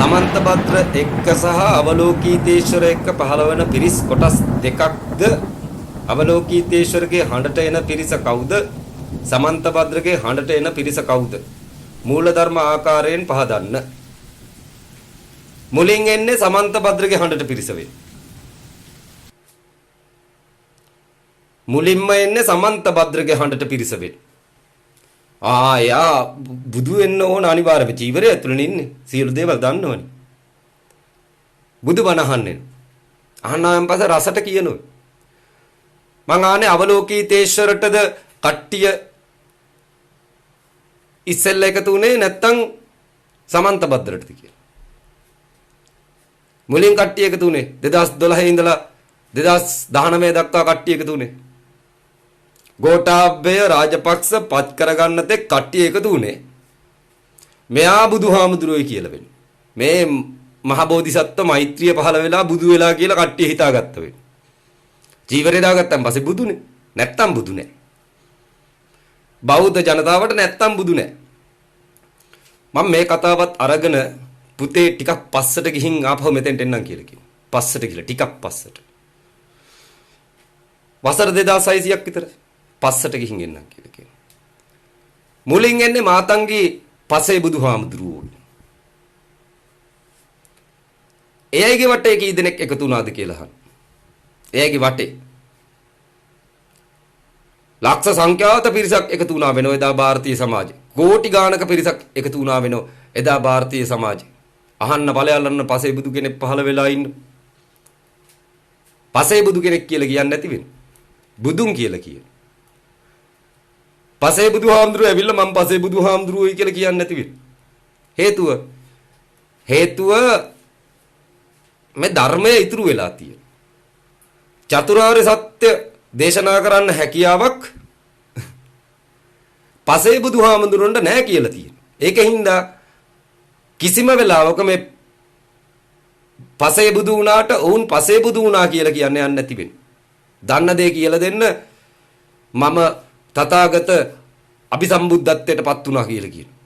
සමන්තභද්‍ර එක්ක සහ අවලෝකීතේශ්වර එක්ක පහළ වෙන පිරිස් කොටස් දෙකක්ද අවලෝකීතේශ්වරගේ හඬට එන පිරිස කවුද? සමන්තභද්‍රගේ හඬට එන පිරිස කවුද? මූලධර්ම ආකාරයෙන් පහදන්න. මුලින් එන්නේ සමන්තභද්‍රගේ හඬට පිරිස වෙයි. මුලින්ම එන්නේ සමන්තභද්‍රගේ හඬට පිරිස වෙයි. යා බුදු වෙන්න ඕන අනිවාර්යම චීවරය ඇතුළේ ඉන්නේ. සියලු දේවල් දන්නවනේ. බුදු බණ අහන්නේ. අහනාන් පස්සේ රසට කියනවා. මං ආනේ අවලෝකීතේශ්වරටද කට්ටිය ඉස්සෙල්ලා එකතු උනේ නැත්තම් සමන්තභද්‍රටද කියලා. මුලින් කට්ටිය එකතු උනේ 2012 ඉඳලා 2019 දක්වා කට්ටිය එකතු උනේ. ගෝඨාභය රාජපක්ෂ පත් කරගන්න තෙක් කට්ටිය එකතු උනේ මෙයා බුදුහාමුදුරුවෝයි කියලා වෙන්නේ. මේ මහ බෝධිසත්ව මෛත්‍රිය පහළ වෙලා බුදු වෙලා කියලා කට්ටිය හිතාගත්ත වෙන්නේ. ජීවරේ දාගත්තන් පස්සේ බුදුනේ. නැත්තම් බුදු නෑ. බෞද්ධ ජනතාවට නැත්තම් බුදු නෑ. මම මේ කතාවත් අරගෙන පුතේ ටිකක් පස්සට ගිහින් ආපහු මෙතෙන්ට එන්නම් කියලා කිව්වා. පස්සට ගිහලා ටිකක් පස්සට. වසර 2600ක් විතර පස්සට ගිහින් එන්නම් කියලා කියනවා. මුලින් එන්නේ මාතංගී පසේ බුදුහාමුදුරුවෝ. එයාගේ වටේ කී දෙනෙක් එකතු වුණාද කියලා අහන්න. එයාගේ වටේ ලක්ෂ සංඛ්‍යාත පිරිසක් එකතු වුණා වෙනවා එදා ಭಾರತೀಯ සමාජේ. කෝටි ගාණක පිරිසක් එකතු වුණා වෙනවා එදා ಭಾರತೀಯ සමාජේ. අහන්න ඵලයල්ලන්න පසේ බුදු කෙනෙක් පහළ වෙලා ඉන්න. පසේ බුදු කෙනෙක් කියලා කියන්නේ නැති වෙන. බුදුන් කියලා කියන. පසේ බුදුහාමුදුරුවෝ ඇවිල්ලා මම පසේ බුදුහාමුදුරුවෝයි කියලා කියන්නේ නැති වෙන. හේතුව මේ ධර්මයේ ඉතුරු වෙලා තියෙන. චතුරාර්ය සත්‍ය දේශනා කරන්න හැකියාවක් පසේ බුදුහාමුදුරන්ට නැහැ කියලා තියෙනවා. ඒකින්ද කිසිම වෙලාවක මේ පසේ බුදු වුණාට ඔවුන් පසේ බුදු වුණා කියලා කියන්නේ යන්නේ නැති වෙන්නේ. දන්න දේ කියලා දෙන්න මම තථාගත අභිසම්බුද්ධත්වයටපත් වුණා කියලා කියනවා.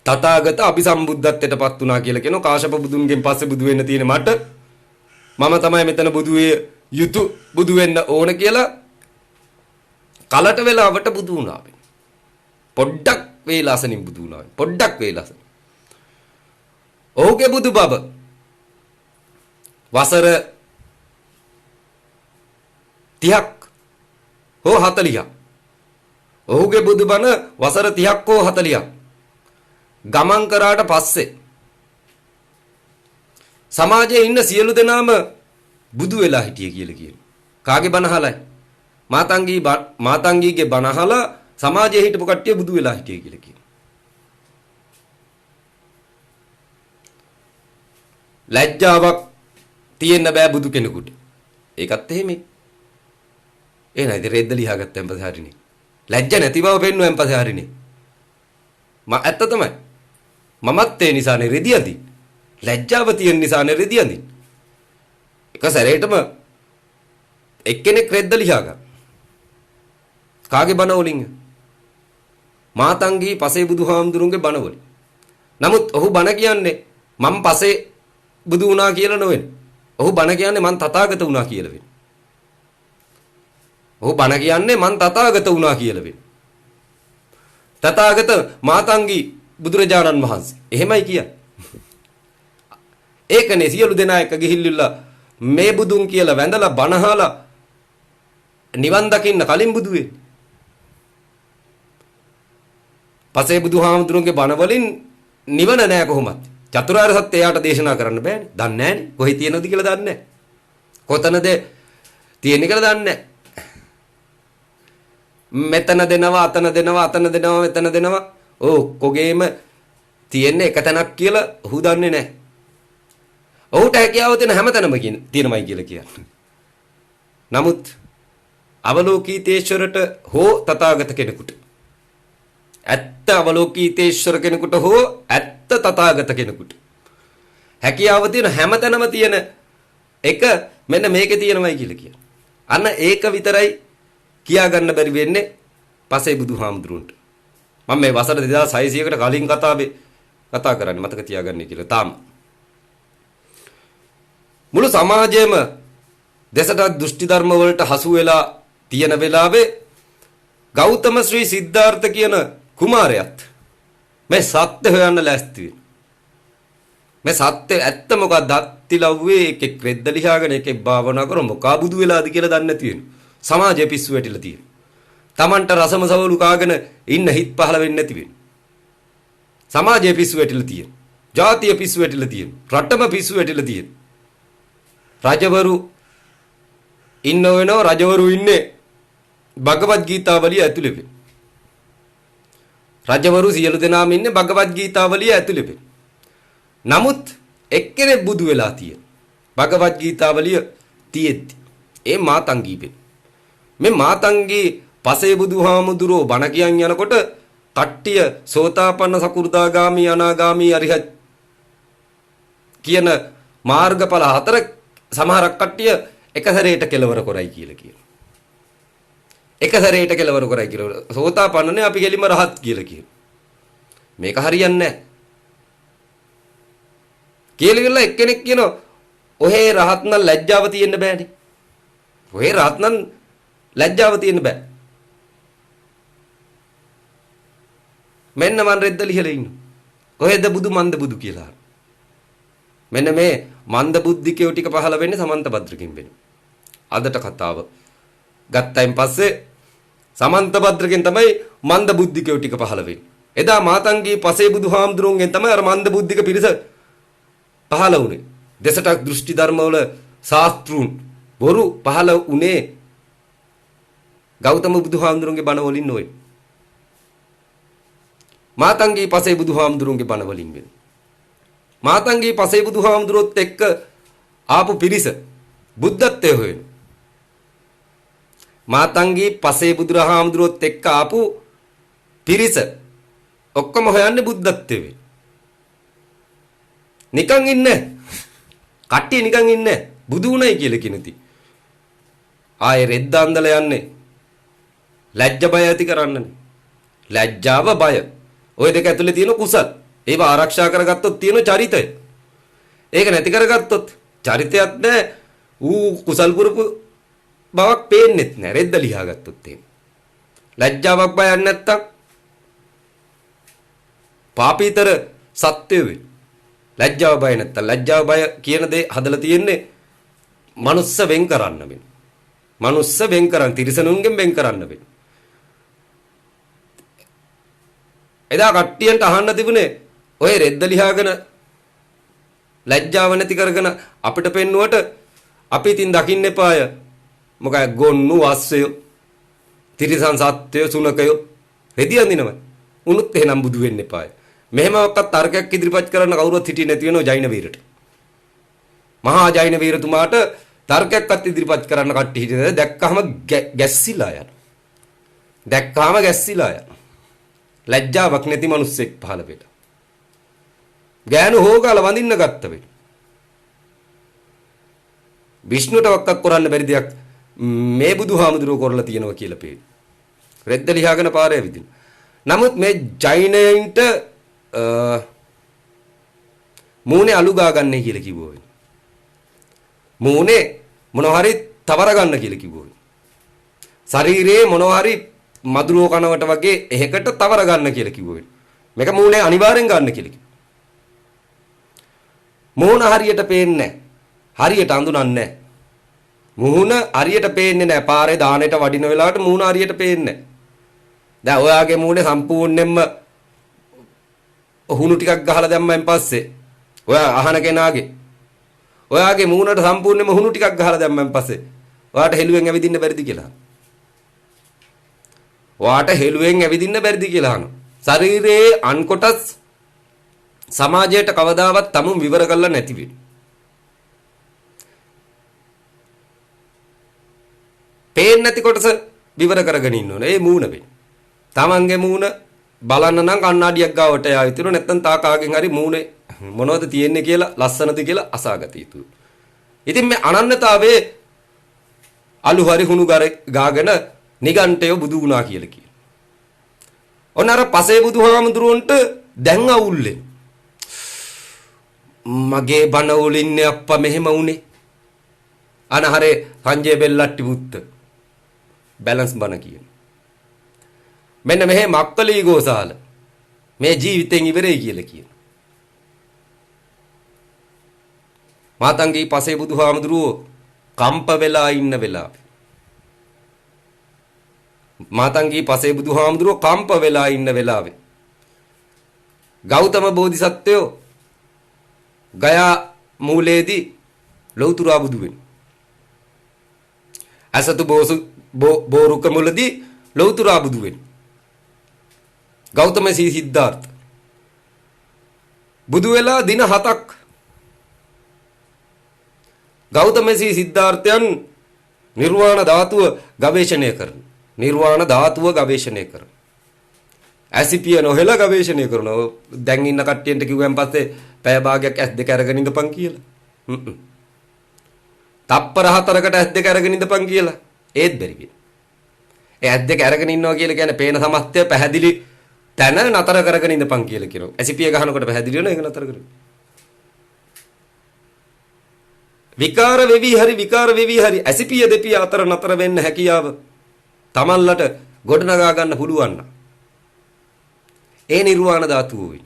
තථාගත අභිසම්බුද්ධත්වයටපත් වුණා කියලා කියනවා. කාශ්‍යප බුදුන්ගෙන් පස්සේ බුදු වෙන්න තියෙන මට මම තමයි මෙතන බුදු යුතු බුදු වෙන්න ඕන කියලා කලට වෙලාවට බුදු වුණා. පොඩ්ඩක් වේලාසනින් බුදු වුණා. පොඩ්ඩක් වේලාසන. ඔහුගේ බුදු බව වසර 30ක් හෝ 40ක්. ඔහුගේ බුදුබණ වසර 30ක් හෝ 40ක් ගමන් කරාට පස්සේ සමාජයේ ඉන්න සියලු දෙනාම බුදු වෙලා හිටියේ කියලා කියනවා. කාගේ බණ අහලයි? මාතංගීගේ බණ අහලා සමාජයේ හිටපු කට්ටිය බුදු වෙලා හිටියේ කියලා කියනවා. ලැජ්ජාවක් තියෙන්න බෑ බුදු කෙනෙකුට. ඒකත් එහෙමයි. නේද රෙද්ද ලියාගත්තෙන් පස්සේ හරිනේ. ලැජ්ජ නැති බව පෙන්වුවෙන් පස්සේ හරිනේ. ඇත්ත තමයි. මමත් ඒ නිසානේ රෙදි අඳින්නේ. ලැජ්ජාව තියෙන නිසානේ රෙදි අඳින්නේ. එක සැරේටම එක්කෙනෙක් රෙද්ද ලියා ගන්න. කාගේ බණ වලින්? මාතංගී පසේ බුදුහාමුදුරුන්ගේ බණ වලින්. නමුත් ඔහු බණ කියන්නේ මම පසේ බුදු වුණා කියලා නෙවෙයි. ඔහු බණ කියන්නේ මං තථාගත වුණා කියලා වෙන්නේ. ඔහු බණ කියන්නේ මං තථාගත වුණා කියලා වෙන්නේ. තථාගත මාතංගී බුදුරජාණන් වහන්සේ. එහෙමයි කියන්නේ. ඒකනේ සියලු දෙනා එක ගිහිල්ලා මේ බුදුන් කියලා වැඳලා බණහලා නිවන් දකින්න කලින් බුදු වෙන්නේ. පසේ බුදුහාමුදුරන්ගේ බණ වලින් නිවන නෑ කොහොමද? චතුරාර්ය සත්‍ය එයාට දේශනා කරන්න බෑනේ. දන්නේ නෑනේ. කොහේ තියෙනවද කියලා දන්නේ නෑ. කොතනද තියෙන්නේ කියලා දන්නේ නෑ. මෙතන දෙනවා අතන දෙනවා අතන දෙනවා මෙතන දෙනවා. කොගේම තියෙන්නේ එක තැනක් කියලා ඔහු දන්නේ නෑ. ඔහුට හැකියාව තියෙන හැමතැනම තියෙනමයි කියලා කියන්නේ. නමුත් අවලෝකීතේශ්වරට හෝ තථාගත කෙනෙකුට ඇත්ත අවලෝකීතේශ්වර කෙනෙකුට හෝ ඇත්ත තථාගත කෙනෙකුට හැකියාව තියෙන හැමතැනම තියෙන එක මෙන්න මේකේ තියෙනමයි කියලා කියන්නේ. අන්න ඒක විතරයි කියා ගන්න බැරි වෙන්නේ පසේ බුදුහාමුදුරුන්ට. මම මේ වසර 2600කට කලින් කතාවේ කතා කරන්නේ මතක තියාගන්න කියලා. තාම මුළු සමාජයේම දෙසට දෘෂ්ටි ධර්ම වලට හසු වෙලා තියෙන වෙලාවේ ගෞතම ශ්‍රී සිද්ධාර්ථ කියන කුමාරයාත් මේ සත්‍ය හොයන්න ලෑස්ති වෙනවා. මේ සත්‍ය ඇත්ත මොකක්ද? අත්තිලව්වේ එකෙක් රෙද්ද ලියාගෙන එකෙක් භාවනා කර මොකා බුදු වෙලාද කියලා දන්නේ නැති වෙනවා. සමාජය පිස්සු වැටිලා තියෙනවා. Tamanට රසම සවලු කාගෙන ඉන්න හිත් පහළ වෙන්නේ නැති වෙනවා. සමාජය පිස්සු වැටිලා තියෙනවා. ජාතිය පිස්සු වැටිලා තියෙනවා. රටම පිස්සු වැටිලා තියෙනවා. රජවරු ඉන්න වෙනව රජවරු ඉන්නේ භගවත් ගීතාවලිය ඇතුළේ වෙන. රජවරු සියලු දෙනාම ඉන්නේ භගවත් ගීතාවලිය ඇතුළේ වෙන. නමුත් එක්කෙනෙක් බුදු වෙලා තියෙන. භගවත් ගීතාවලිය තියෙද්දි ඒ මාතංගී වෙන. මේ මාතංගී පසේ බුදුහාමුදුරෝ බණ කියන් යනකොට කට්ටිය සෝතාපන්න සකු르දාගාමි අනාගාමි අරිහත් කියන මාර්ගඵල හතර සමහරක් කට්ටිය එක සැරේට කෙලවර කරයි කියලා කියනවා. එක සැරේට කෙලවර කරයි කියලා. සෝතාපන්නනේ අපි ගෙලිම රහත් කියලා කියනවා. මේක හරියන්නේ නැහැ. කියලා එක්කෙනෙක් කියනවා ඔහේ රහත් නම් ලැජ්ජාව තියෙන්න බෑනේ. ඔහේ රහත් නම් ලැජ්ජාව තියෙන්න බෑ. මෙන්න මන් රෙද්ද ලිහලා ඉන්නවා. ඔහෙද බුදු මන්ද බුදු කියලා. මෙන්න මේ මන්ද බුද්ධිකයෝ ටික පහළ වෙන්නේ සමන්ත භද්‍රකින් වෙන්නේ. අදට කතාව ගත්තයින් පස්සේ සමන්ත භද්‍රකින් තමයි මන්ද බුද්ධිකයෝ ටික පහළ වෙන්නේ. එදා මාතංගී පසේ බුදුහාමුදුරුවන්ගෙන් තමයි අර මන්ද බුද්ධික පිරිස පහළ වුණේ. දෙසටක් දෘෂ්ටි ධර්මවල ශාස්ත්‍රුන් බොරු පහළ වුණේ ගෞතම බුදුහාමුදුරුවන්ගේ බණ වලින් නොවේ. මාතංගී පසේ බුදුහාමුදුරුවන්ගේ බණ වලින් වෙන්නේ. මාතංගී පසේ බුදුහාමුදුරුවොත් එක්ක ආපු පිරිස බුද්ධත්වයේ හොයන. මාතංගී පසේ බුදුහාමුදුරුවොත් එක්ක ආපු පිරිස ඔක්කොම හොයන්නේ බුද්ධත්වයේ. නිකන් ඉන්නේ. කට්ටිය නිකන් ඉන්නේ. බුදු උණයි කියලා කියනති. ආයේ රෙද්ද අන්දලා යන්නේ. ලැජ්ජ බය ඇති කරන්නනේ. ලැජ්ජාව බය. ওই දෙක ඇතුලේ තියෙන කුසල්. ඒව ආරක්ෂා කරගත්තොත් තියෙන චරිතය. ඒක නැති කරගත්තොත් චරිතයක් නැහැ. ඌ කුසල් පුරුපු බවක් පේන්නෙත් නැහැ. රෙද්ද ලියා ගත්තොත් එහෙම. ලැජ්ජාවක් බයක් නැත්තම් පාපීතර සත්‍ය වේ. ලැජ්ජාව බය නැත්තම් ලැජ්ජාව බය කියන දේ හදලා තියෙන්නේ මනුස්ස වෙන් කරන්න වෙන. මනුස්ස වෙන් කරන් තිරිසනුන්ගෙන් වෙන් කරන්න වෙන. එදා කට්ටියන්ට අහන්න තිබුණේ ඔය රෙද්ද ලියාගෙන ලැජ්ජාව නැති කරගෙන අපිට පෙන්නුවට අපි ඉතින් දකින්න එපාය. මොකයි ගොන්නු වස්සය තිරිසන් සත්‍යය සුනකයෝ රෙදි අඳිනවයි. උනුත් එහෙනම් බුදු වෙන්න එපාය. මෙහෙම ඔක්ක තර්කයක් ඉදිරිපත් කරන්න කවුරුත් හිටියේ නැති වෙනවා ජෛන වීරට. මහා ජෛන වීරතුමාට තර්කයක්වත් ඉදිරිපත් කරන්න කට්ටිය හිටියේ දැක්කහම ගැස්සිලා යනවා. දැක්කහම ගැස්සිලා යනවා. ලැජ්ජාවක් නැති මිනිස්සෙක් පහළ වෙලා. ගෑනු හොගාලා වඳින්න ගත්ත වෙයි. විෂ්ණුට වක්කක් කරන්න බැරි දෙයක් මේ බුදුහාමුදුරුවෝ කරලා තියෙනවා කියලා පේන. රෙද්ද ලියාගෙන පාරේ විදින. නමුත් මේ ජෛනයින්ට මූණේ අලු ගා ගන්නයි කියලා කිව්වෝ. මූණේ මොනවා හරි තවර ගන්න කියලා කිව්වෝ. ශරීරයේ මොනවා හරි මදුරුව කනවට වගේ එහෙකට තවර ගන්න කියලා කිව්වෝ. මේක මූණේ අනිවාර්යෙන් ගන්න කියලා කිව්වා. මූණ හරියට පේන්නේ නැහැ. හරියට අඳුනන්නේ නැහැ. මූණ හරියට පේන්නේ නැහැ. පාරේ දානෙට වඩින වෙලාවට මූණ හරියට පේන්නේ නැහැ. දැන් ඔයාගේ මූණේ සම්පූර්ණයෙන්ම හුණු ටිකක් ගහලා දැම්මෙන් පස්සේ ඔයා අහන කෙනාගේ ඔයාගේ මූණට සම්පූර්ණයෙන්ම හුණු ටිකක් ගහලා දැම්මෙන් පස්සේ ඔයාට හෙළුවෙන් ඇවිදින්න බැරිද කියලා. ඔයාට හෙළුවෙන් ඇවිදින්න බැරිද කියලා අහනවා. ශරීරයේ අන් කොටස් සමාජයට කවදාවත් තමුන් විවර කරලා නැති වෙයි. පේන්නේ නැති කොටස විවර කරගෙන ඉන්න ඕනේ. ඒ මූණ වෙන්නේ. තමන්ගේ මූණ බලන්න නම් කණ්ණාඩියක් ගාවට යා යුතුනේ. නැත්නම් තා කාගෙන් හරි මූණේ මොනවද තියෙන්නේ කියලා ලස්සනද කියලා අසාගත යුතුයි. ඉතින් මේ අනන්‍යතාවයේ අලු හරි හුණු ගාගෙන නිගණ්ඨය බුදු වුණා කියලා කියනවා. ඔන්න අර පසේ බුදුහාමුදුරුවන්ට දැන් අවුල්ලේ. මගේ බණ වලින්නේ අප්පා මෙහෙම උනේ. අනහරේ සංජය බෙල්ලට්ටි පුත්ත. බැලන්ස් බණ කියන. මෙන්න මෙහෙ මක්කලී ගෝසාල මේ ජීවිතෙන් ඉවරයි කියලා කියන. මාතංගී පසේ බුදුහාමුදුරුවෝ කම්ප වෙලා ඉන්න වෙලාවේ. මාතංගී පසේ බුදුහාමුදුරුවෝ කම්ප වෙලා ඉන්න වෙලාවේ. ගෞතම බෝධිසත්වයෝ ගයා මූලයේදී ලෞතර බුදු වෙනවා. අසතු බෝරුක මුලදී ලෞතර බුදු වෙනවා. ගෞතම සී සිද්ධාර්ථ බුදු වෙලා දින 7ක් ගෞතම සී සිද්ධාර්ථයන් නිර්වාණ ධාතුව ගවේෂණය කරන. නිර්වාණ ධාතුව ගවේෂණය කරන. ඇසිපිය නොහෙලා ගවේෂණය කරනවා. දැන් ඉන්න කට්ටියන්ට කිව්වන් පස්සේ පැය භාගයක් S2 අරගෙන ඉඳපන් කියලා. තප්පර 4කට S2 අරගෙන ඉඳපන් කියලා. ඒත් බැරි වෙයි. ඒ S2 අරගෙන ඉන්නවා කියලා කියන්නේ පේන සමස්තය පැහැදිලි තැන නතර කරගෙන ඉඳපන් කියලා කියනවා. ඇසිපිය ගහනකොට පැහැදිලි වෙනවා ඒක නතර කරගෙන. විකාර වෙවි හරි ඇසිපිය දෙපිය අතර නතර වෙන්න හැකියාව තමන්ලට ගොඩනගා ගන්න පුළුවන් නම් ඒ නිර්වාණ ධාතුව වෙයි.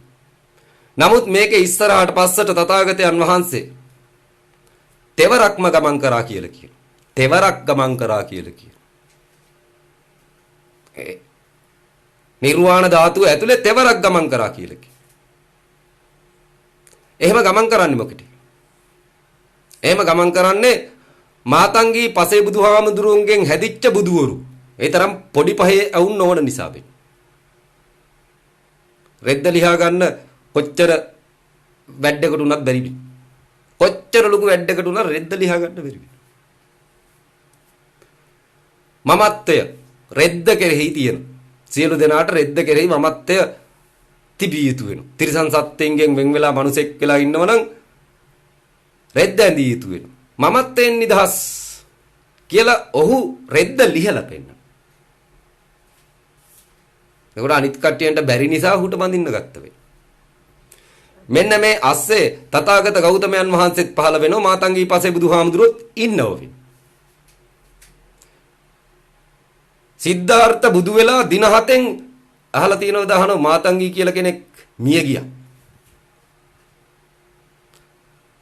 නමුත් මේකේ ඉස්සරහට පස්සට තථාගතයන් වහන්සේ තෙවරක්ම ගමන් කරා කියලා කියනවා. තෙවරක් ගමන් කරා කියලා කියනවා. නිර්වාණ ධාතුව ඇතුලේ තෙවරක් ගමන් කරා කියලා කියනවා. එහෙම ගමන් කරන්නේ මොකටද? එහෙම ගමන් කරන්නේ මාතංගී පසේ බුදුහාමුදුරුවන්ගෙන් හැදිච්ච බුදුවරු. ඒ තරම් පොඩි පහේ වුන් නොවන නිසා වෙන්නේ. රෙද්ද ලියා ගන්න කොච්චර වැඩකට උනත් බැරි වෙයි. කොච්චර ලොකු වැඩකට උනත් රෙද්ද ලියා ගන්න බැරි වෙයි. මමත්වය රෙද්ද කෙරෙහි තියෙන. සියලු දෙනාට රෙද්ද කෙරෙහි මමත්වය තිබිය යුතු වෙනවා. තිරිසන් සත්ත්වයෙන් වෙන් වෙලා මිනිසෙක් වෙලා ඉන්නවනම් රෙද්ද ඇඳිය යුතු වෙනවා. මමත්වයෙන් නිදහස් කියලා ඔහු රෙද්ද ලිහලා පෙන්නනවා. ඒකට අනිත් කට්ටියන්ට බැරි නිසා ඔහුට බඳින්න ගත්ත වෙයි. මෙන්න මේ අස්සේ තථාගත ගෞතමයන් වහන්සේත් පහළ වෙනවා. මාතංගී පසේ බුදුහාමුදුරුවොත් ඉන්නවා වෙයි. සිද්ධාර්ථ බුදු වෙලා දින 7න් අහලා තියෙනවද අහනවා මාතංගී කියලා කෙනෙක් මිය ගියා.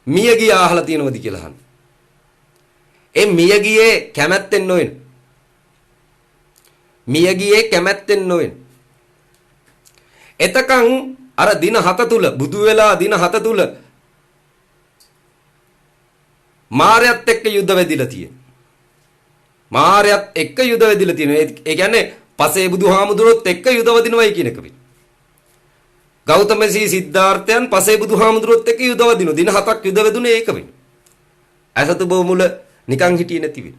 මිය ගියා අහලා තියෙනවද කියලා අහන. ඒ මිය ගියේ කැමැත්තෙන් නොවෙන. මිය ගියේ කැමැත්තෙන් නොවෙන. එතකන් අර දින 7 තුල බුදු වෙලා දින 7 තුල මාරයත් එක්ක යුද්ධ වෙදිලා තියෙනවා. මාරයත් එක්ක යුද්ධ වෙදිලා තියෙනවා. ඒ කියන්නේ පසේ බුදුහාමුදුරුවොත් එක්ක යුද්ධ වදිනවයි කියන එක වෙයි. ගෞතම සී සිද්ධාර්ථයන් පසේ බුදුහාමුදුරුවොත් එක්ක යුද්ධ වදිනවා. දින 7ක් යුද්ධ වෙදුනේ ඒක වෙයි. අසතු බෝ මුල නිකන් හිටියේ නැති වෙයි.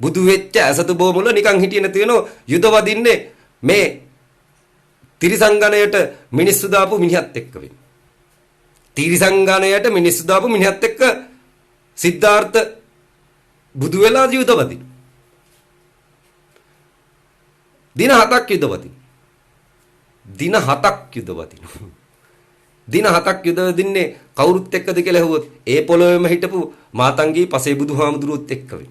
බුදු වෙච්ච අසතු බෝ මුල නිකන් හිටියේ නැති වෙනෝ යුද්ධ වදින්නේ මේ තිරිසංගණයට මිනිස්සු දාපු මිනිහත් එක්ක වෙයි. තිරිසංගණයට මිනිස්සු දාපු මිනිහත් එක්ක සිද්ධාර්ථ බුදු වෙලා යුද්ධ වදින. දින 7ක් යුද්ධ වදින. දින 7ක් යුද්ධ වදින. දින 7ක් යුද්ධ වදින්නේ කවුරුත් එක්කද කියලා ඇහුවොත් ඒ පොළොවේම හිටපු මාතංගී පසේ බුදුහාමුදුරුවොත් එක්ක වෙයි.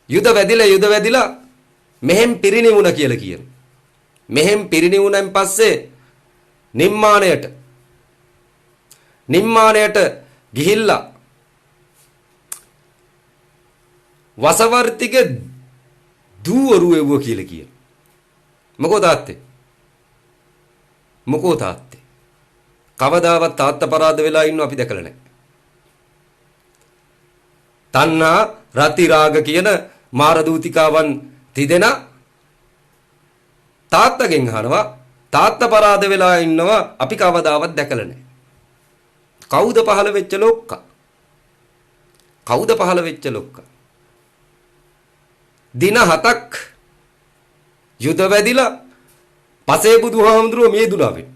යුද්ධ වැදිලා මෙහෙම් පිරිණිවුණ කියලා කියන. මෙහෙම් පිරිණිවුණෙන් පස්සේ නිම්මාණයට ගිහිල්ලා වසවර්තික දූවරු එවුව කියලා කියන. මොකෝ තාත්තේ? කවදාවත් තාත්තා පරාද වෙලා ඉන්නව අපි දැකලා නැහැ. තණ්හා රති රාග කියන මාර දූතිකාවන් තිදෙනා තාත්තගෙන් අහනවා තාත්තා පරාද වෙලා ඉන්නවා අපි කවදාවත් දැකලා නැහැ. කවුද පහළ වෙච්ච ලොක්කා? දින 7ක් යුද වැදිලා පසේ බුදුහාමුදුරුවෝ මියදුනා වෙන්නේ.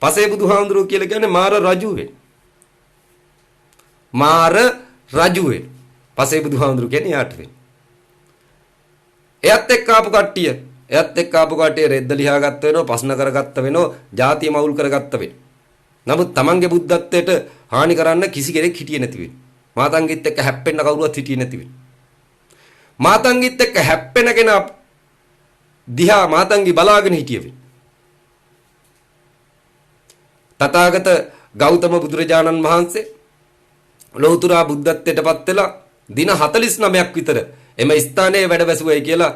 පසේ බුදුහාමුදුරුවෝ කියලා කියන්නේ මාර රජු වෙන්නේ. පසේ බුදුහාමුදුරුවෝ කියන්නේ යාට වෙන්නේ. එයත් එක්ක ආපු කට්ටිය එයත් එක්ක ආපු කටේ රෙද්ද ලියාගත්ත වෙනවා, ප්‍රශ්න කරගත්ත වෙනවා, ජාතිය මවුල් කරගත්ත වෙනවා. නමුත් තමන්ගේ බුද්ධත්වයට හානි කරන්න කිසි කෙනෙක් හිටියේ නැති වෙන්නේ. මාතංගිත් එක්ක හැප්පෙන්න කවුරුවත් හිටියේ නැති වෙන්නේ. මාතංගිත් එක්ක හැප්පෙන කෙනා දිහා මාතංගි බලාගෙන හිටියේ වෙන්නේ. තථාගත ගෞතම බුදුරජාණන් වහන්සේ ලෞතර බුද්ධත්වයට පත් වෙලා දින 49ක් විතර එම ස්ථානයේ වැඩ වැසුවයි කියලා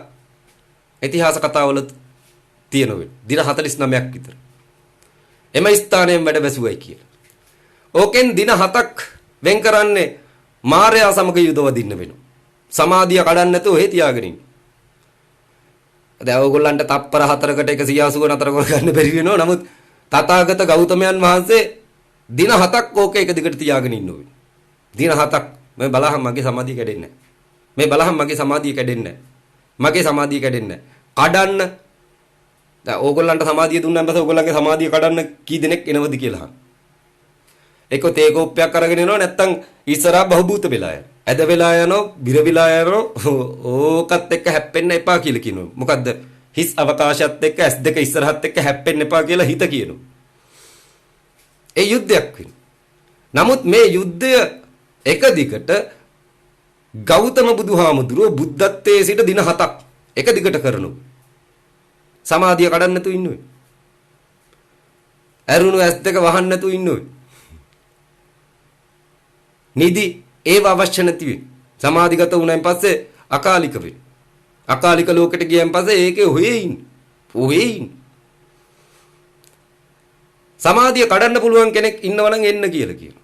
ඉතිහාස කතාවල තියෙනවා. දින 49ක් විතර එම ස්ථානයෙන් වැඩ වැසුවයි කියලා. ඕකෙන් දින 7ක් වෙන් කරන්නේ මාර්යා සමග යුද වදින්න වෙනවා. සමාධිය කඩන්න නැතුව ඔහෙ තියාගෙන ඉන්න. දැන් ඕගොල්ලන්ට තප්පර 4කට 180 නතර කරගන්න බැරි වෙනවා. නමුත් තථාගත ගෞතමයන් වහන්සේ දින 7ක් ඕක එක දිගට තියාගෙන ඉන්න ඕනේ. දින 7ක් මේ බලහන් මගේ සමාධිය කැඩෙන්නේ නැහැ. මේ බලහන් මගේ සමාධිය කැඩෙන්නේ නැහැ. මගේ සමාධිය කැඩෙන්නේ නැහැ. කඩන්න දැන් ඕගොල්ලන්ට සමාධිය දුන්නාන් පස්සේ ඕගොල්ලන්ගේ සමාධිය කඩන්න කී දෙනෙක් එනවද කියලා අහන්න. එක්ක තේ කෝප්පයක් අරගෙන එනවා නැත්තම් ඉස්සරහා බහූබූත වෙලා යනවා. ඇද වෙලා යනවා, බිර වෙලා යනවා. ඕකත් එක්ක හැප්පෙන්න එපා කියලා කියනවා. මොකද්ද? හිස් අවකාශයත් එක්ක S2 ඉස්සරහත් එක්ක හැප්පෙන්න එපා කියලා හිත කියනවා. ඒ යුද්ධයක් වෙනවා. නමුත් මේ යුද්ධය එක දිගට ගෞතම බුදුහාමුදුරුවෝ බුද්ධත්වයේ සිට දින 7ක් එක දිගට කරනවා. සමාධිය කඩන්න නැතුව ඉන්නවා. ඇරුණු S2 වහන්න නැතුව ඉන්නවා. නිදි ඒව අවශ්‍ය නැති වෙයි. සමාධිගත වුණාන් පස්සේ අකාලික වෙයි. අකාලික ලෝකෙට ගියන් පස්සේ ඒකේ ඔහේ ඉන්න. සමාධිය කඩන්න පුළුවන් කෙනෙක් ඉන්නවනම් එන්න කියලා කියනවා.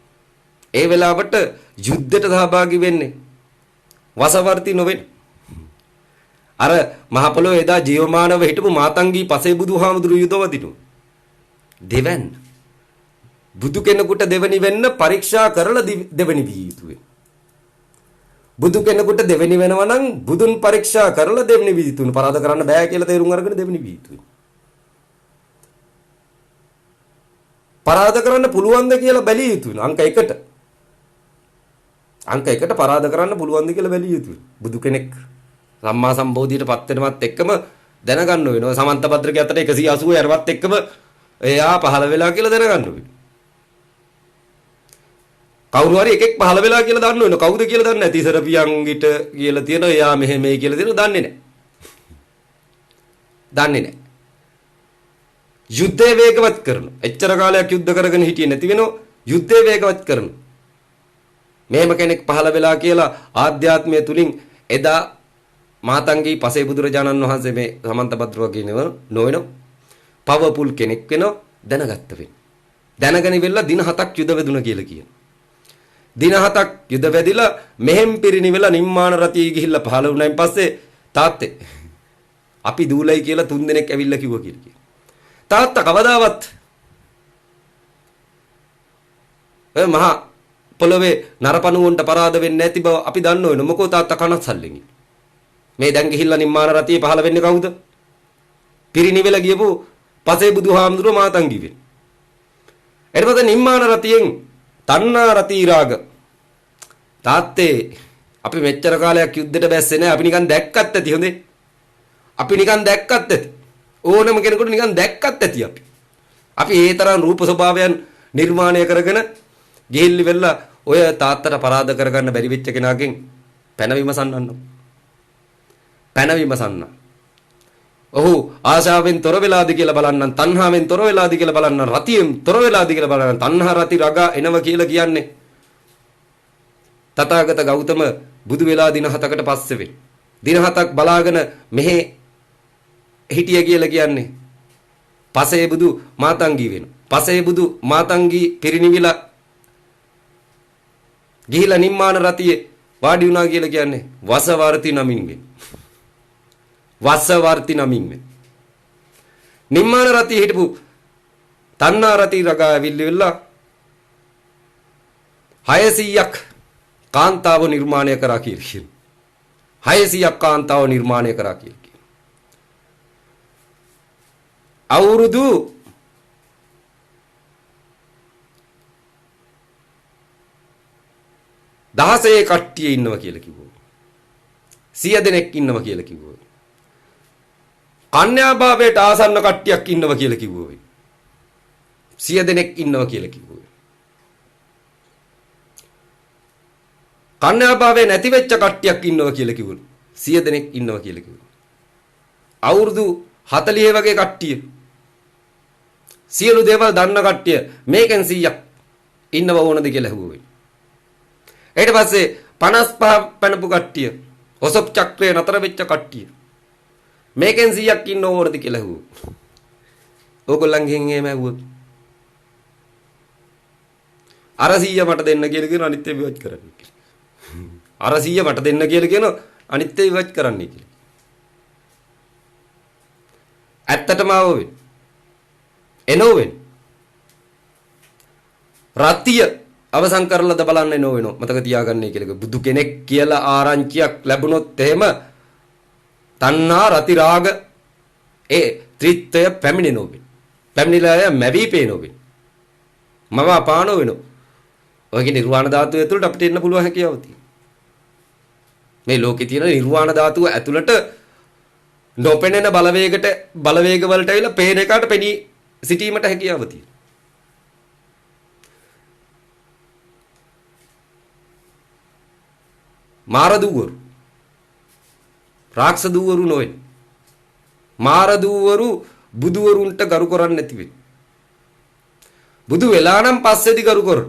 ඒ වෙලාවට යුද්ධයට සහභාගී වෙන්නේ වසවර්ති නොවෙන්න. අර මහ පොළොවේ එදා ජීවමානව හිටපු මාතංගී පසේ බුදුහාමුදුරු යුදවදිනු. දෙවන්න. බුදු කෙනෙකුට දෙවනි වෙන්න පරීක්ෂා කරලා දෙවනි විය යුතුයි. බුදු කෙනෙකුට දෙවනි වෙනවා නම් බුදුන් පරීක්ෂා කරලා දෙවනි විය යුතුයි. පරාද කරන්න බෑ කියලා තේරුම් අරගෙන දෙවනි විය යුතුයි. පරාද කරන්න පුළුවන්ද කියලා බැලිය යුතුයි. අංක 1ට. අංක 1ට පරාද කරන්න පුළුවන්ද කියලා බැලිය යුතුයි. බුදු කෙනෙක් සම්මා සම්බෝධියට පත් වෙනවත් එක්කම දැනගන්න වෙනවා. සමන්ත පත්‍රකයේ අතට 180 යරවත් එක්කම එයා පහළ වෙලා කියලා දැනගන්න වෙනවා. කවුරු හරි එකෙක් පහළ වෙලා කියලා දන්න වෙනවා. කවුද කියලා දන්නේ නැති. ඉසර පියංගිට කියලා තියෙනවා. එයා මෙහෙමයි කියලා තියෙනවා. දන්නේ නැහැ. දන්නේ නැහැ. යුද්ධය වේගවත් කරනවා. එච්චර කාලයක් යුද්ධ කරගෙන හිටියේ නැති වෙනවා. යුද්ධය වේගවත් කරනවා. මෙහෙම කෙනෙක් පහළ වෙලා කියලා ආධ්‍යාත්මය තුලින් එදා මාතංගී පසේ බුදුරජාණන් වහන්සේ මේ සමන්ත භද්‍රව කියනව නොවන පවපුල් කෙනෙක් වෙනවා දැනගත්ත වෙන. දැනගෙන ඉවෙලා දින 7ක් යුද වැදුණා කියලා කියනවා. දින 7ක් යුද වැදිලා මෙහෙම් පිරිනිවෙලා නිම්මාන රතිය ගිහිල්ලා පහළ වුණායින් පස්සේ තාත්තේ අපි දූලයි කියලා 3 දෙනෙක් ඇවිල්ලා කිව්වා කියලා කියනවා. තාත්තා කවදාවත් මහා පොළවේ නරපණුවන්ට පරාද වෙන්නේ නැති බව අපි දන්න ඕන. මොකෝ තාත්තා කනත් සල්ලෙන්. මේ දැන් ගිහිල්ලා නිම්මාන රතියේ පහළ වෙන්නේ කවුද? පිරිනිවෙලා ගියපු පසේ බුදුහාමුදුරුවෝ මාතංගී වෙන්නේ. ඊට පස්සේ නිම්මාන රතියෙන් තණ්හා රති රාග තාත්තේ අපි මෙච්චර කාලයක් යුද්ධෙට බැස්සේ නැහැ. අපි නිකන් දැක්කත් ඇති හොඳේ. අපි නිකන් දැක්කත් ඇති. ඕනම කෙනෙකුට නිකන් දැක්කත් ඇති අපි. අපි ඒ තරම් රූප ස්වභාවයන් නිර්මාණය කරගෙන ගිහිල්ලි වෙලා ඔය තාත්තට පරාද කරගන්න බැරි වෙච්ච කෙනාගෙන් පැනවීම සන්නන්න. පැනවීම සන්න. ඔහු ආශාවෙන් තොර වෙලාද කියලා බලන්න, තණ්හාවෙන් තොර වෙලාද කියලා බලන්න, රතියෙන් තොර වෙලාද කියලා බලන්න. තණ්හා රති රගා එනවා කියලා කියන්නේ තථාගත ගෞතම බුදු වෙලා දින 7කට පස්සේ වෙයි. දින 7ක් බලාගෙන මෙහෙ හිටිය කියලා කියන්නේ පසේ බුදු මාතංගී වෙනවා. පසේ බුදු මාතංගී පිරිනිවිලා ගිහිලා නිම්මාන රතියේ වාඩි වුණා කියලා කියන්නේ වසවර්ති නමින් වෙන. වසවර්ති නමින් වෙන. නිම්මාන රතියේ හිටපු තණ්හා රති රගා ඇවිල්ලා 600ක් කාන්තාව නිර්මාණය කරා කියලා කියනවා. 600ක් කාන්තාව නිර්මාණය කරා කියලා. අවුරුදු 16 කට්ටිය ඉන්නවා කියලා කිව්වෝ. 100 දෙනෙක් ඉන්නවා කියලා කිව්වෝ. කන්‍යාභාවයට ආසන්න කට්ටියක් ඉන්නවා කියලා කිව්වෝ. 100 දෙනෙක් ඉන්නවා කියලා කිව්වෝ. කන්‍යාභාවය නැති වෙච්ච කට්ටියක් ඉන්නවා කියලා කිව්වලු. 100 දෙනෙක් ඉන්නවා කියලා කිව්වා. අවුරුදු 40 වගේ කට්ටිය. සියලු දේවල් දන්න කට්ටිය මේකෙන් 100ක් ඉන්නව ඕනද කියලා ඇහුවා. ඊට පස්සේ 55 පැනපු කට්ටිය, ඔසප් චක්‍රේ නතර වෙච්ච කට්ටිය මේකෙන් 100ක් ඉන්න ඕනද කියලා ඇහුවා. ඕගොල්ලන්ගෙන් එහෙම ඇහුවොත් අර 100 මට දෙන්න කියලා කියන අනිත් ඒවා විවච් කරන්න කියලා. අර 100 මට දෙන්න කියලා කියන අනිත් ඒවා විවච් කරන්න කියලා. ඇත්තටම ආවෙ එනෝවෙන් රත්තිය අවසන් කරලාද බලන්න එනෝවෙනෝ මතක තියාගන්නයි කියලා. බුදු කෙනෙක් කියලා ආරංචියක් ලැබුණොත් එහෙම තණ්හා රති රාග ඒ ත්‍රිත්වය පැමිණෙනෝවෙන්. පැමිණිලා මැවි පේනෝවෙන්. මම අපානෝ වෙනෝ. ඔයගේ නිර්වාණ ධාතුව ඇතුළට අපිට එන්න පුළුවන් හැකියාව තියෙනවා. මේ ලෝකේ තියෙන නිර්වාණ ධාතුව ඇතුළට නොපෙනෙන බලවේග වලට ඇවිල්ලා පේන එකට පෙනී සිටීමට හැකියාව තියෙනවා. මාර දුවරු රාක්ෂස දුවරු නොවේ. මාර දුවරු බුදුවරුන්ට ගරු කරන්නේ නැති වෙයි. බුදු වෙලා නම් පස්සේදී ගරු කරන.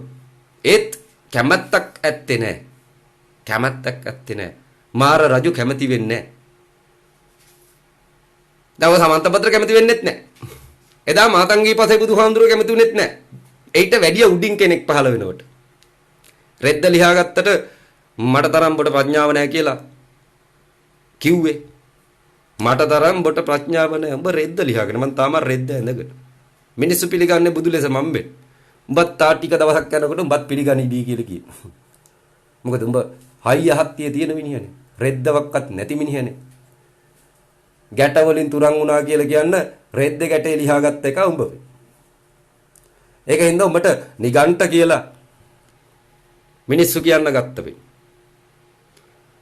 ඒත් කැමැත්තක් ඇත්තේ නැහැ. කැමැත්තක් ඇත්තේ නැහැ. මාර රජු කැමති වෙන්නේ නැහැ. දව සමන්තපත්‍ර කැමති වෙන්නෙත් නැහැ. එදා මාතංගී පසේ බුදුහාමුදුරුවෝ කැමති වෙන්නෙත් නැහැ. ඒිට වැඩිය උඩින් කෙනෙක් පහළ වෙනවට. රෙද්ද ලියාගත්තට මට තරම් බොට ප්‍රඥාව නැහැ කියලා කිව්වේ. මට තරම් බොට ප්‍රඥාව නැහැ. උඹ රෙද්ද ලියාගෙන මං තාම රෙද්ද ඇඳගෙන. මිනිස්සු පිළිගන්නේ බුදු ලෙස මම්බේ. උඹත් තා ටික දවසක් යනකොට උඹත් පිළිගනිදී කියලා කියනවා. මොකද උඹ හයිය හත්තිය තියෙන මිනිහනේ. රෙද්දවක්වත් නැති මිනිහනේ. ගැට වලින් තුරන් වුණා කියලා කියන්න රෙද්ද ගැටේ ලියාගත්ත එක උඹ. ඒකින්ද උඹට නිගණ්ඨ කියලා මිනිස්සු කියන්න ගත්ත වෙයි.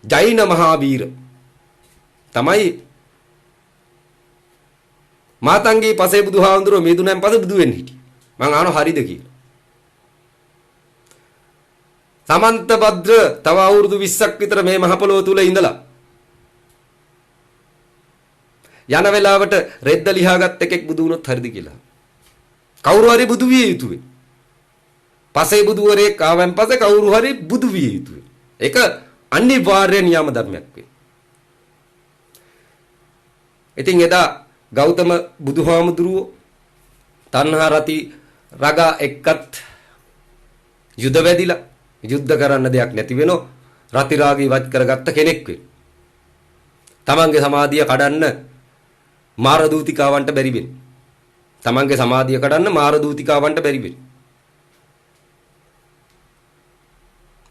ජෛන මහාවීර තමයි මාතංගී පසේ බුදුහාමුදුරුවෝ මේදුනෙන් පස්සේ බුදු වෙන්න හිටියේ. මං අහනවා හරිද කියලා. සමන්ත භද්‍ර තව අවුරුදු 20ක් විතර මේ මහ පොළොව තුල ඉඳලා යන වෙලාවට රෙද්ද ලියාගත් එකෙක් බුදු වුණොත් හරිද කියලා. කවුරු හරි බුදු විය යුතුයි. පසේ බුදුවරයෙක් ආවන් පස්සේ කවුරු හරි බුදු විය යුතුයි. ඒක අනිවාර්ය නියම ධර්මයක් වේ. ඉතින් එදා ගෞතම බුදුහාමුදුරුවෝ තණ්හා රති රග එක්කත් යුද වැදිලා යුද්ධ කරන්න දෙයක් නැති වෙනෝ රති රාගී වත් කරගත්ත කෙනෙක් වේ. තමන්ගේ සමාධිය කඩන්න මාර දූතිකාවන්ට බැරි වෙන. තමන්ගේ සමාධිය කඩන්න මාර දූතිකාවන්ට බැරි වෙන.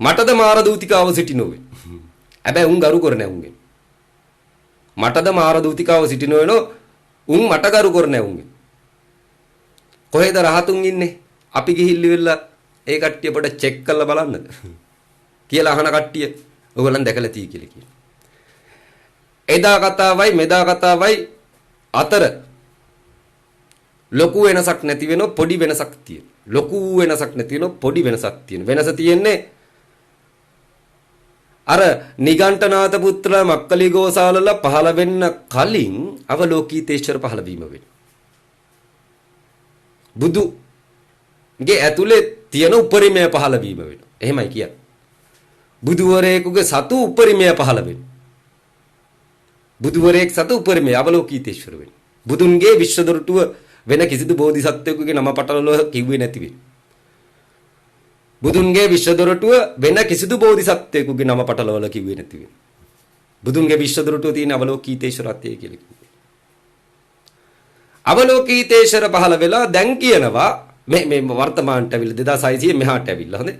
මටද මාර දූතිකාව සිටිනෝවේ. හැබැයි උන් ගරු කරන්නේ උන්ගෙන්. මටද මාර දූතිකාව සිටිනෝනෝ උන් මට ගරු කරන්නේ උන්ගෙන්. කොහෙද රහතුන් ඉන්නේ? අපි ගිහිල්ලි වෙලා ඒ කට්ටිය පොඩ චෙක් කරලා බලන්නද කියලා අහන කට්ටිය ඔයගොල්ලන් දැකලා තියෙයි කියලා කියනවා. එදා කතාවයි මෙදා කතාවයි අතර ලොකු වෙනසක් නැති වෙන පොඩි වෙනසක් තියෙනවා. ලොකු වෙනසක් නැති වෙන පොඩි වෙනසක් තියෙනවා. වෙනස තියෙන්නේ අර නිගණ්ඨනාත පුත්‍ර මක්කලි ගෝසාලල පහළ වෙන්න කලින් අවලෝකීතේශ්වර පහළ වීම වෙන්නේ. බුදුගේ ඇතුලේ තියෙන උපරිමය පහළ වීම වෙනවා. එහෙමයි කියන්නේ. බුදුවරයෙකුගේ සතු උපරිමය පහළ වෙනවා. බුදුවරයෙක් සතු උපරිමය අවලෝකීතේශ්වර වෙනවා. බුදුන්ගේ විශ්වදොරටුව වෙන කිසිදු බෝධිසත්වයෙකුගේ නම පටලවල කිව්වේ නැති වෙනවා. බුදුන්ගේ විශ්වදොරටුව වෙන කිසිදු බෝධිසත්වයෙකුගේ නම පටලවල කිව්වේ නැති වෙනවා. බුදුන්ගේ විශ්වදොරටුව තියෙන අවලෝකීතේශ්වරත්වය කියලා කිව්වේ. අවලෝකීතේශ්වර පහළ වෙලා දැන් කියනවා මේ වර්තමානට ඇවිල්ලා 2600 මෙහාට ඇවිල්ලා හොඳේ.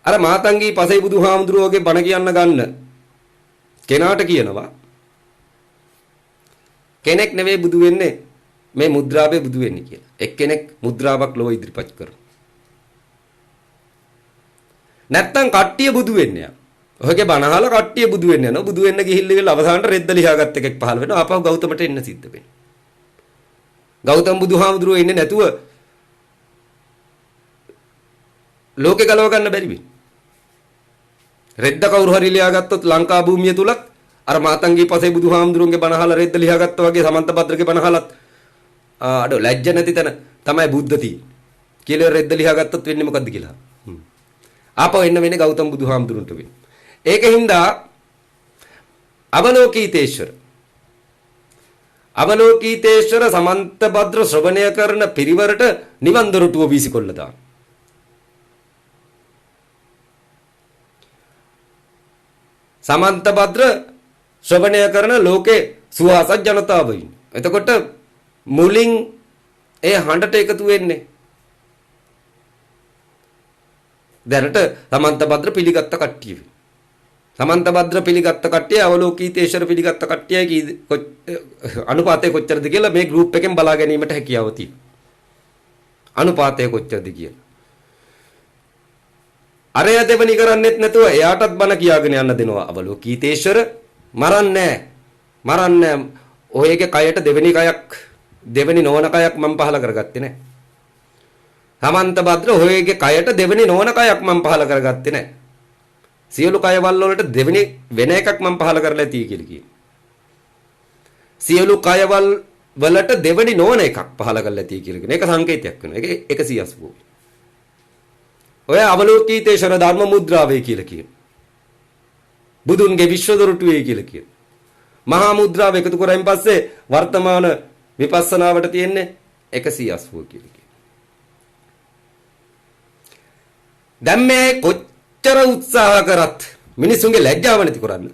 අර මාතංගී පසේ බුදුහාමුදුරුවෝගේ බණ කියන්න ගන්න කෙනාට කියනවා කෙනෙක් නෙවෙයි බුදු වෙන්නේ මේ මුද්‍රාවේ බුදු වෙන්නේ කියලා. එක්කෙනෙක් මුද්‍රාවක් ලොව ඉදිරිපත් කරනවා. නැත්තම් කට්ටිය බුදු වෙන්නේ. ඔයගේ බණහල කට්ටිය බුදු වෙන්න යනවා. බුදු වෙන්න ගිහිල්ලා අවසානට රෙද්ද ලියාගත් එකෙක් පහළ වෙනවා. ආපහු ගෞතමට එන්න සිද්ධ වෙනවා. ගෞතම බුදුහාමුදුරුවෝ ඉන්නේ නැතුව ලෝකේ ගලව ගන්න බැරි වෙයි. රෙද්ද කවුරු හරි ලියාගත්තොත් ලංකා භූමිය තුලත් අර මාතංගී පසේ බුදුහාමුදුරුවන්ගේ බණහල රෙද්ද ලියාගත්තා වගේ සමන්තපත්‍රගේ බණහලත් අඩ ලැජ්ජ නැති තැන තමයි බුද්ධ තියෙන්නේ. කියලා රෙද්ද ලියාගත්තොත් වෙන්නේ මොකද්ද කියලා. ආපහු එන්න වෙන්නේ ගෞතම බුදුහාමුදුරුවන්ට වෙන්නේ. ඒකින්ද අවලෝකීතේශ්වර සමන්තභද්‍ර ශ්‍රවණය කරන පිරිවරට නිවන් දොරටුව වීසිකොල්ල දාන. සමන්තභද්‍ර ශ්‍රවණය කරන ලෝකේ සුවාසත් ජනතාව ඉන්නේ. එතකොට මුලින් ඒ හඬට එකතු වෙන්නේ දැනට සමන්තභද්‍ර පිළිගත්ත කට්ටිය. සමන්තභද්‍ර පිළිගත්ත කට්ටිය අවලෝකීතේශ්වර පිළිගත්ත කට්ටියයි අනුපාතය කොච්චරද කියලා මේ ගෲප් එකෙන් බලා ගැනීමට හැකියාව තියෙනවා. අනුපාතය කොච්චරද කියලා. අරය දෙවනි කරන්නෙත් නැතුව එයාටත් බන කියාගෙන යන්න දෙනවා අවලෝකීතේශ්වර මරන්නේ ඔයගේ කයට දෙවෙනි නොවන කයක් මම පහල කරගත්තේ නැහැ. සමන්තභද්‍ර ඔයගේ කයට දෙවෙනි නොවන කයක් මම පහල කරගත්තේ නැහැ. සියලු කයවල වලට දෙවෙනි වෙන එකක් මම පහල කරලා තියෙයි කියලා කියනවා. සියලු කයවල වලට දෙවෙනි නොවන එකක් පහල කරලා තියෙයි කියලා කියන එක සංකේතයක් වෙනවා. ඒක 180. ඔය අවලෝකීතේශ්වර ධර්ම මුද්‍රාවේ කියලා කියනවා. බුදුන්ගේ විශ්ව දොරටුවේ කියලා කියනවා. මහා මුද්‍රාව එකතු කරායින් පස්සේ වර්තමාන විපස්සනාවට තියෙන්නේ 180 කියලා කියනවා. දැන් මේ කොච්චර උත්සාහ කරත් මිනිසුන්ගේ ලැජ්ජාව නැති කරන්න,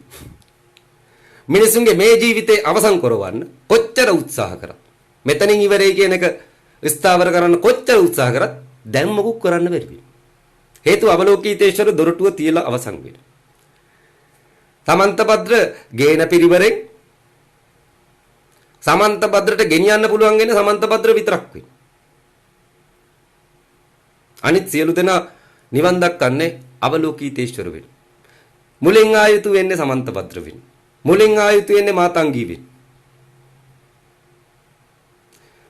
මිනිසුන්ගේ මේ ජීවිතේ අවසන් කරවන්න කොච්චර උත්සාහ කරත්, මෙතනින් ඉවරයි කියන එක ස්ථාවර කරන්න කොච්චර උත්සාහ කරත් දැන් මොකුත් කරන්න බැරි වෙනවා. හේතුව අවලෝකීතේශ්වර දොරටුව තියලා අවසන් වෙනවා. සමන්තභද්‍ර ගේන පිරිවරෙන් සමන්තභද්‍රට ගෙනියන්න පුළුවන් වෙන්නේ සමන්තභද්‍ර විතරක් වෙයි. අනිත් සියලු දෙනා නිවන් දක්කන්නේ අවලෝකීතේශ්වර වෙන්න. මුලින් ආයුතු වෙන්නේ සමන්තභද්‍ර වෙන්න. මුලින් ආයුතු වෙන්නේ මාතංගී වෙන්න.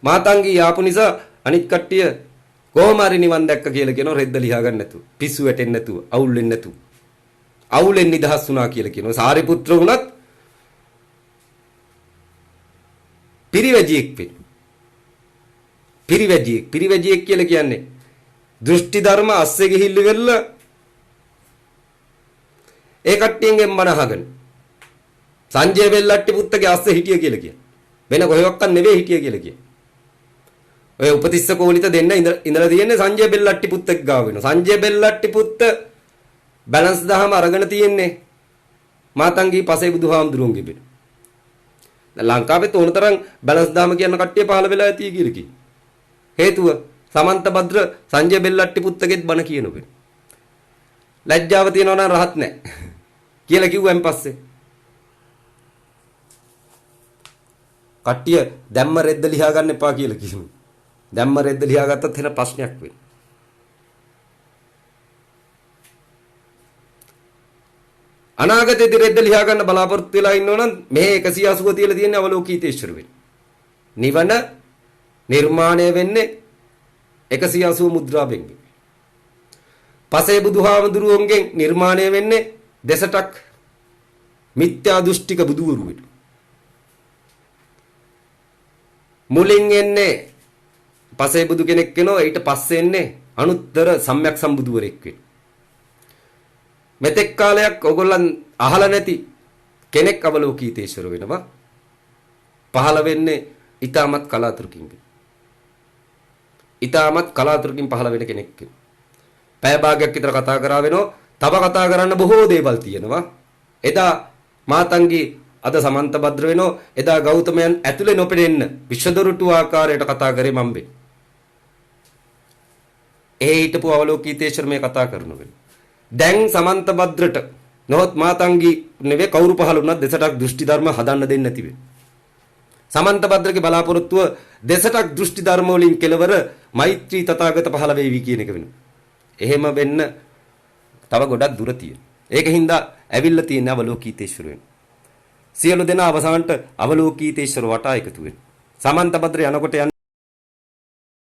මාතංගී ආපු නිසා අනිත් කට්ටිය කොහොම හරි නිවන් දැක්ක කියලා කියනවා රෙද්ද ලියා ගන්න නැතුව. පිස්සු වැටෙන්නේ නැතුව, අවුල් වෙන්නේ නැතුව. අවුලෙන් නිදහස් වුණා කියලා කියනවා. සාරිපුත්‍ර වුණත් පිරිවැජියෙක් වෙන්න. පිරිවැජියෙක් කියලා කියන්නේ දෘෂ්ටි ධර්ම අස්සේ ගිහිල්ලි වෙලා ඒ කට්ටියන්ගෙන් බණ අහගෙන සංජය බෙල්ලට්ටි පුත්තගේ අස්සේ හිටිය කියලා කියන. වෙන කොහෙවත් නෙවෙයි හිටිය කියලා කියන. ඔය උපතිස්ස කෝලිත දෙන්න ඉඳලා තියෙන්නේ සංජය බෙල්ලට්ටි පුත්තෙක් ගාව වෙනවා. සංජය බෙල්ලට්ටි පුත්ත බැලන්ස් දහම අරගෙන තියෙන්නේ මාතංගී පසේ බුදුහාමුදුරුවන්ගේ බෙද. දැන් ලංකාවේ තෝරතරම් බැලන්ස් දහම කියන කට්ටිය පහළ වෙලා ඇති කියලා කි. හේතුව සමන්තභද්‍ර සංජය බෙල්ලට්ටි පුත්තගෙත් බණ කියනොබේ. ලැජ්ජාව තියනවා නම් රහත් නැහැ කියලා කිව්වන් පස්සේ කට්ටිය දැම්ම රෙද්ද ලියා ගන්න එපා කියලා කිව්වා. දැම්ම රෙද්ද ලියා ගත්තත් වෙන ප්‍රශ්නයක් වෙන්නේ. අනාගතයේදී රෙද්ද ලියා ගන්න බලාපොරොත්තු වෙලා ඉන්නවනම් මේ 180 තියලා තියෙන අවලෝකීතේශ්වර වෙන්නේ. නිවන නිර්මාණය වෙන්නේ 180 මුද්‍රාවෙන්. පසේ බුදුහාමුදුරුවන්ගෙන් නිර්මාණය වෙන්නේ දෙසටක් මිත්‍යා දෘෂ්ටික බුදුවරු වෙට. මුලින් එන්නේ පසේ බුදු කෙනෙක් වෙනවා, ඊට පස්සේ එන්නේ අනුත්තර සම්‍යක් සම්බුදුවරෙක් වෙනවා. මෙතෙක් කාලයක් ඔයගොල්ලන් අහලා නැති කෙනෙක් අවලෝකීතේශ්වර වෙනවා. පහළ වෙන්නේ ඊටමත් කලාතුරකින්. ඊටමත් කලාතුරකින් පහළ වෙන කෙනෙක් වෙනවා. පැය භාගයක් විතර කතා කරා වෙනවා. තව කතා කරන්න බොහෝ දේවල් තියෙනවා. එදා මාතංගී අද සමන්තභද්‍ර වෙනවා. එදා ගෞතමයන් ඇතුලේ නොපෙනෙන්න විශ්වදොරටු ආකාරයට කතා කරේ මම්බේ. ඒ හිටපු අවලෝකීතේශ්වර මේ කතා කරනවා. දැන් සමන්තභද්‍රට නොහොත් මාතංගී නෙවෙයි කවුරු පහළ වුණත් දෙසටක් දෘෂ්ටි ධර්ම හදන්න දෙන්නේ නැති වෙයි. සමන්තභද්‍රගේ බලාපොරොත්තුව දෙසටක් දෘෂ්ටි ධර්ම වලින් කෙලවර මෛත්‍රී තථාගත පහළ වේවි කියන එක වෙනවා. එහෙම වෙන්න තව ගොඩක් දුර තියෙනවා. ඒකින්ද ඇවිල්ලා තියෙන අවලෝකීතේශ්වර වෙන. සියලු දෙනා අවසානට අවලෝකීතේශ්වර වටා එකතු වෙන. සමන්තපත්‍ර යනකොට